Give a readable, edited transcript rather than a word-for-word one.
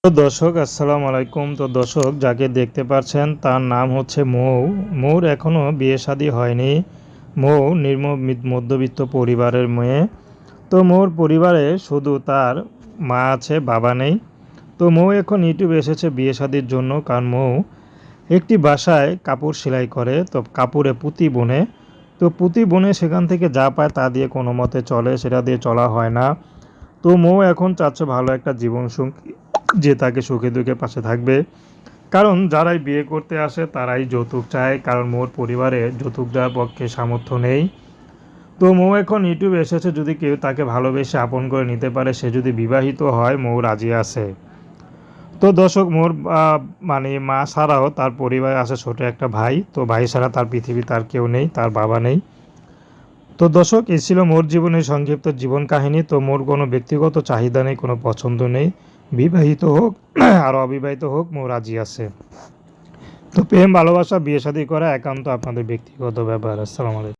তো দর্শক আসসালামু আলাইকুম। তো দর্শক যাকে দেখতে পাচ্ছেন তার নাম হচ্ছে মৌ। মৌর এখনও বিয়ে শাদী হয়নি। মৌ মধ্যবিত্ত পরিবারের মেয়ে। তো মৌর পরিবারে শুধু তার মা আছে, বাবা নেই। তো মৌ এখন ইউটিউবে এসেছে বিয়ে শাদীর জন্য, কারণ মৌ একটি বাসায় কাপড় সেলাই করে, তো কাপড়ে পুঁতি বুনে। তো পুঁতি বুনে সেখান থেকে যা পায় তা দিয়ে কোনো মতে চলে, সেটা দিয়ে চলা হয় না। তো মৌ এখন চাচ্ছে ভালো একটা জীবনসঙ্গী যে তাকে সুখে দুঃখে পাশে থাকবে। কারণ যারাই বিয়ে করতে আসে তারাই যৌতুক চায়, কারণ মোর পরিবারে যৌতুক দেওয়ার পক্ষে সামর্থ্য নেই। তো মৌ এখন ইউটিউবে এসেছে, যদি কেউ তাকে ভালোবেসে আপন করে নিতে পারে, সে যদি বিবাহিত হয়, মৌ রাজি আছে। তো দর্শক মোর মানে মা ছাড়াও তার পরিবারে আছে ছোট একটা ভাই। তো ভাই ছাড়া তার পৃথিবী তার কেউ নেই, তার বাবা নেই। তো দর্শক এই ছিল মোর জীবনের সংক্ষিপ্ত জীবন কাহিনী। তো মোর কোনো ব্যক্তিগত চাহিদা নেই, কোনো পছন্দ নেই। বিবাহিত হোক আর অবিবাহিত হোক, মৌ রাজি আছে। তো প্রেম ভালোবাসা বিয়ে শাদী করা একান্ত আপনাদের ব্যক্তিগত ব্যাপার। আসসালামু আলাইকুম।